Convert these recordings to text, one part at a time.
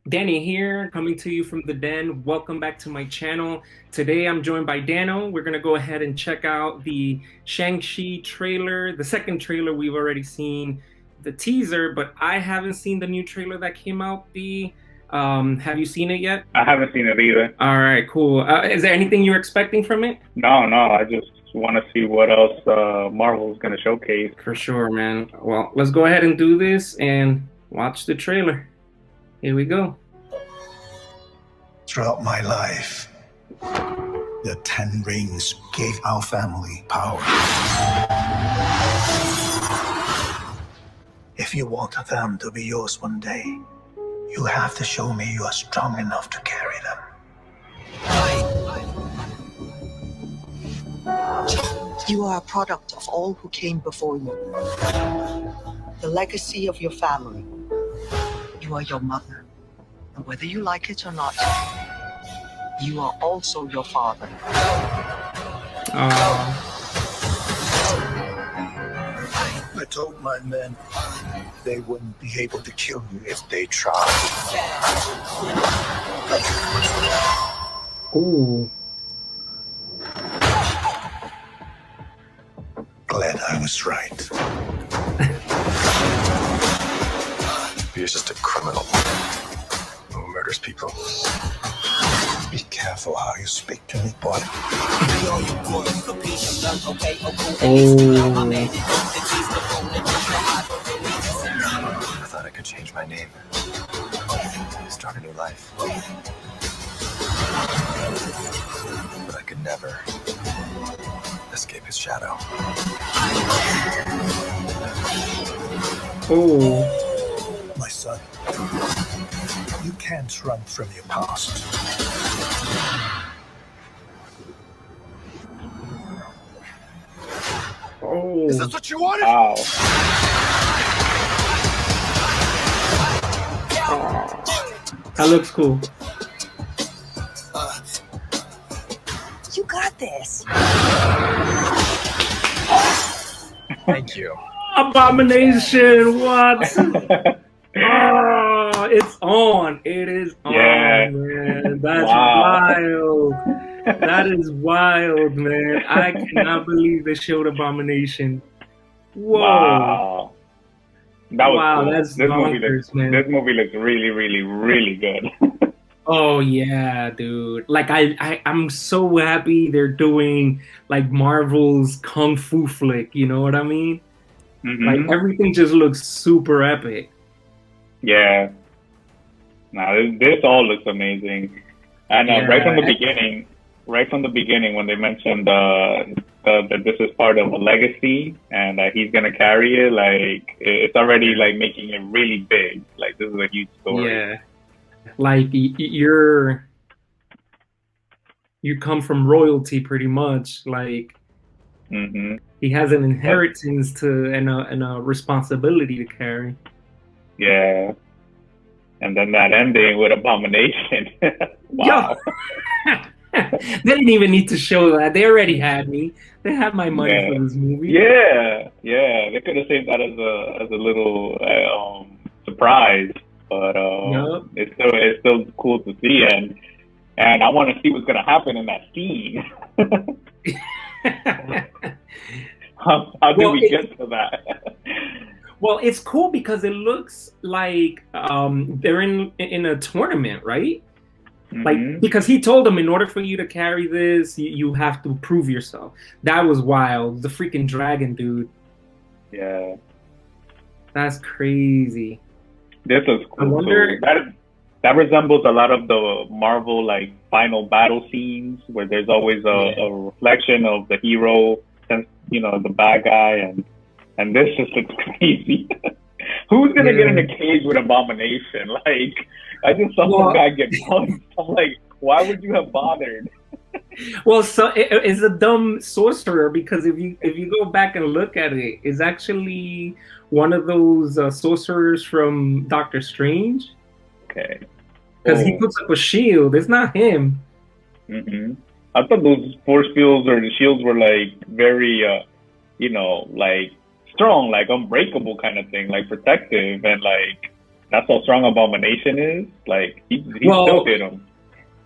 Danny here, coming to you from the den. Welcome back to my channel. Today I'm joined by Dano. We're gonna go ahead and check out the Shang-Chi trailer, the second trailer we've already seen, the teaser, but I haven't seen the new trailer that came out. Have you seen it yet? I haven't seen it either. All right, cool. Is there anything you're expecting from it? No. I just want to see what else Marvel's gonna showcase. For sure, man. Well, let's go ahead and do this and watch the trailer. Here we go. Throughout my life, the 10 rings gave our family power. If you want them to be yours one day, you have to show me you are strong enough to carry them. You are a product of all who came before you. The legacy of your family. You are your mother. And whether you like it or not, you are also your father. I told my men they wouldn't be able to kill you if they tried. Ooh. Glad I was right. He's just a criminal who murders people. Be careful how you speak to me, boy. Oh. I thought I could change my name. Start a new life. But I could never escape his shadow. Oh. My son, you can't run from your past. Oh. Is this what you wanted? Wow. That looks cool. You got this. Thank you. Abomination, what? Oh, it's on. It is on, Yeah. man. That's Wow. wild. That is wild, man. I cannot believe they showed Abomination. Whoa. Wow. That was Wow, cool. that's bonkers, man. This movie looks really good. Oh yeah, dude. Like I'm so happy they're doing like Marvel's kung fu flick, you know what I mean? Like hmm everything just looks super epic. Yeah. Now this all looks amazing. And right from the beginning, when they mentioned that this is part of a legacy and that he's gonna carry it, like it's already like making it really big. Like this is a huge story. Yeah. Like you come from royalty pretty much. Like hmm he has an inheritance to and a responsibility to carry. Yeah. And then that ending with Abomination. Wow. Yo, they didn't even need to show that. They already had me. They had my money Yeah. for this movie. Yeah. They could have saved that as a little surprise, but Yup. it's still cool to see, and I want to see what's gonna happen in that scene. How did Well, we get to that? well, it's cool because it looks like they're in a tournament, right? Like because he told them in order for you to carry this, you have to prove yourself. That was wild. The freaking dragon, dude. Yeah, That's crazy. this is I cool. wonder. So that resembles a lot of the Marvel like final battle scenes where there's always a reflection of the hero and the bad guy, and this just looks crazy. Who's gonna get in a cage with Abomination? Like, I just saw some guy get punched. I'm like, why would you have bothered? Well, so it's a dumb sorcerer because if you go back and look at it, it's actually one of those sorcerers from Doctor Strange. Okay. Because he puts up a shield. It's not him. I thought those force fields or the shields were like very, like strong, like unbreakable kind of thing, like protective and like That's how strong Abomination is. Like he still Well, hit him.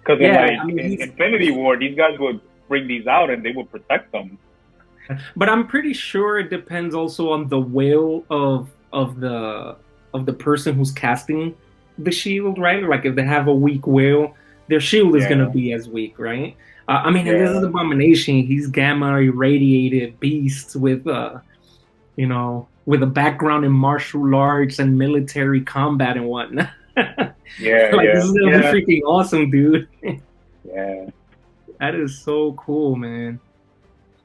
Because in yeah, like I mean, in Infinity War, these guys would bring these out and they would protect them. but I'm pretty sure it depends also on the will of the person who's casting the shield, right? Like if they have a weak will, their shield is gonna Yeah, be as weak, right? I mean, and this is yeah, Abomination. He's gamma irradiated beast with with a background in martial arts and military combat and whatnot. yeah, Like this yeah, is gonna be yeah, freaking awesome, dude. yeah. That is so cool, man.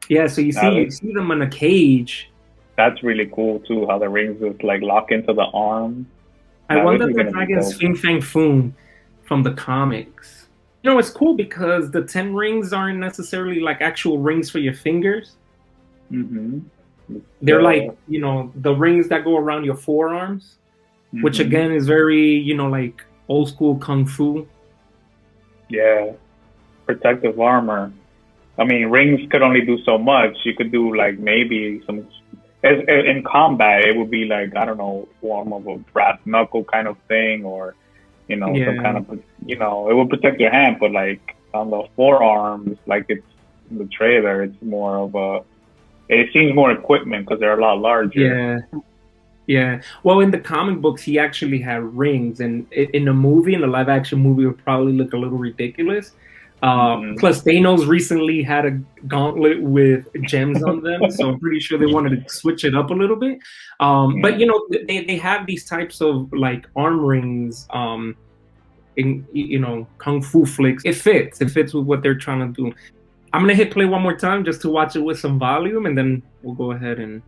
Yeah, so Now you see them in a cage. that's really cool too. How the rings just like lock into the arm. I Now this wonder is if the gonna be dragon's dope. Fin Fang Foom from the comics. You know, it's cool because the 10 rings aren't necessarily like actual rings for your fingers. Mm-hmm. They're like, the rings that go around your forearms, which Mm-hmm. again is very, like old school kung fu. Yeah, protective armor. I mean, rings could only do so much. You could do like maybe some. As in combat, it would be like I don't know, form of a brass knuckle kind of thing, or some kind Yeah. of it would protect your hand. But like on the forearms, like it's in the trailer, it's more of a. It seems more equipment because they're a lot larger. Yeah. Yeah. Well, in the comic books, he actually had rings, and in the movie, in the live action movie, it would probably look a little ridiculous. Hmm. Plus, Thanos recently had a gauntlet with gems on them, so I'm pretty sure they wanted to switch it up a little bit. But Yeah. they have these types of like arm rings. In kung fu flicks, it fits. It fits with what they're trying to do. I'm gonna hit play one more time just to watch it with some volume, and then we'll go ahead and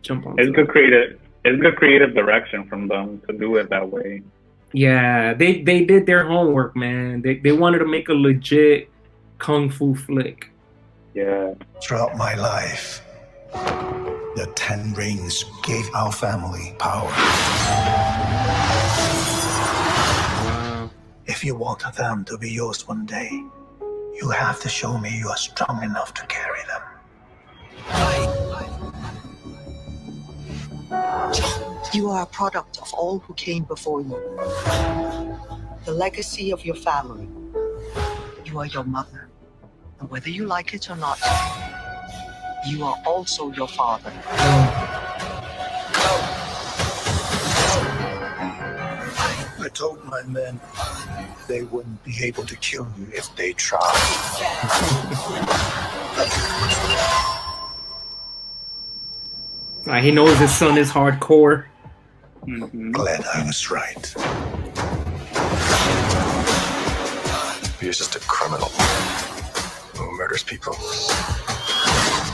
jump It's onto good it. creative. It's good creative direction from them to do it that way. Yeah, they did their homework, man. They wanted to make a legit kung fu flick. Yeah. Throughout my life, the 10 rings gave our family power. Wow. If you want them to be yours one day, you have to show me you are strong enough to carry them. You are a product of all who came before you. The legacy of your family. You are your mother. And whether you like it or not, you are also your father. I told my men they wouldn't be able to kill you if they tried. He knows his son is hardcore. Hmm. Glad I was right. You're just a criminal who murders people.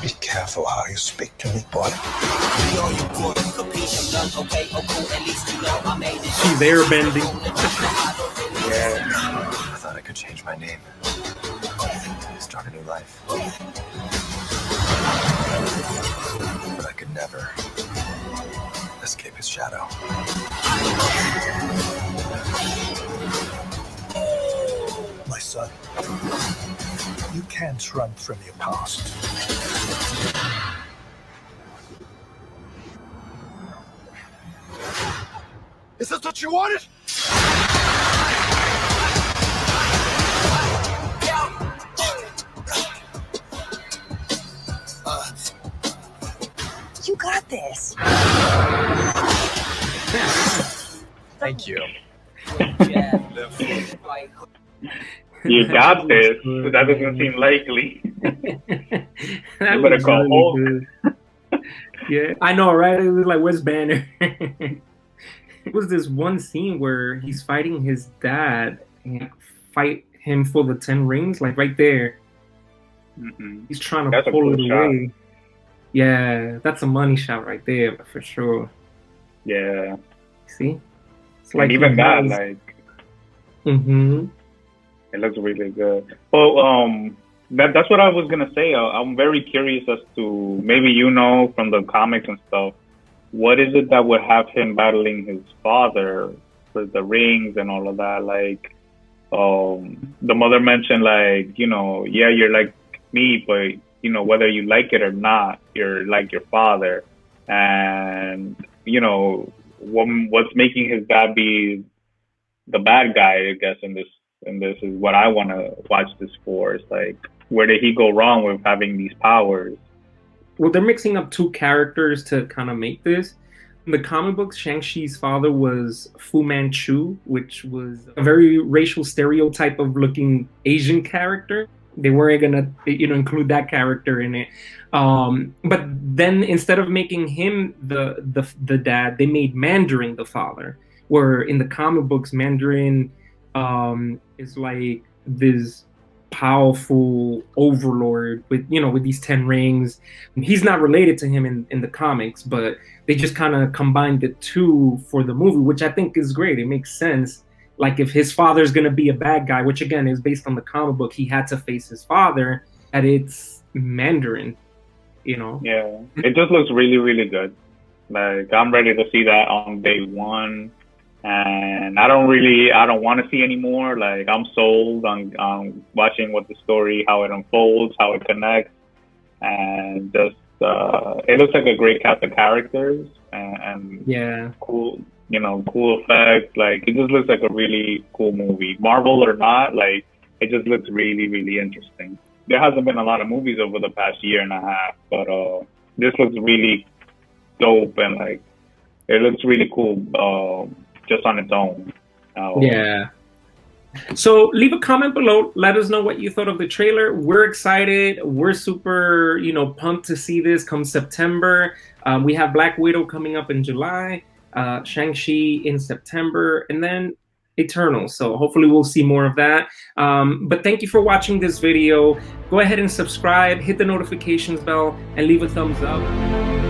Be careful how you speak to me, boy. She's airbending. Yeah. I thought I could change my name. Start a new life. But I could never escape his shadow. My son, you can't run from your past. Is this what you wanted? You got this. Thank you. You got this. Good, That doesn't man. seem likely. That You better looks call really Hulk. good. Yeah, I know, right? It was like, where's Banner? It was this one scene where he's fighting his dad and fight him for the 10 rings, like right there. Hmm. He's trying to That's a pull cool it shot. away. Yeah, that's a money shot right there for sure. Yeah. See? It's And even he that, has- like, Mhm. it looks really good. Well, that's what I was gonna say. I'm very curious as to maybe from the comics and stuff. What is it that would have him battling his father for the rings and all of that? Like, the mother mentioned, like, yeah, you're like me, but whether you like it or not, you're like your father. And what's making his dad be the bad guy, I guess, in this is what I want to watch this for. It's like, where did he go wrong with having these powers? Well, they're mixing up two characters to kind of make this. In the comic books, Shang-Chi's father was Fu Manchu, which was a very racial stereotype of looking Asian character. They weren't gonna, include that character in it. But then instead of making him the dad, they made Mandarin the father. Where in the comic books, Mandarin is like this powerful overlord with these 10 rings. He's not related to him in the comics, but they just kind of combined the two for the movie, which I think is great. It makes sense. Like, if his father's gonna be a bad guy, which again is based on the comic book, he had to face his father, and it's Mandarin. Yeah, it just looks really, really good. Like, I'm ready to see that on day one. And I don't want to see anymore. Like, I'm sold on watching what the story, how it unfolds, how it connects, and just it looks like a great cast of characters and yeah, cool, cool effects. Like, it just looks like a really cool movie. Marvel or not, like, it just looks really, really interesting. There hasn't been a lot of movies over the past year and a half, but this looks really dope, and like, it looks really cool. Just on its own. Yeah. So leave a comment below. Let us know what you thought of the trailer. We're excited. We're super, pumped to see this come September. We have Black Widow coming up in July, Shang-Chi in September, and then Eternal. So hopefully we'll see more of that. But thank you for watching this video. Go ahead and subscribe, hit the notifications bell, and leave a thumbs up.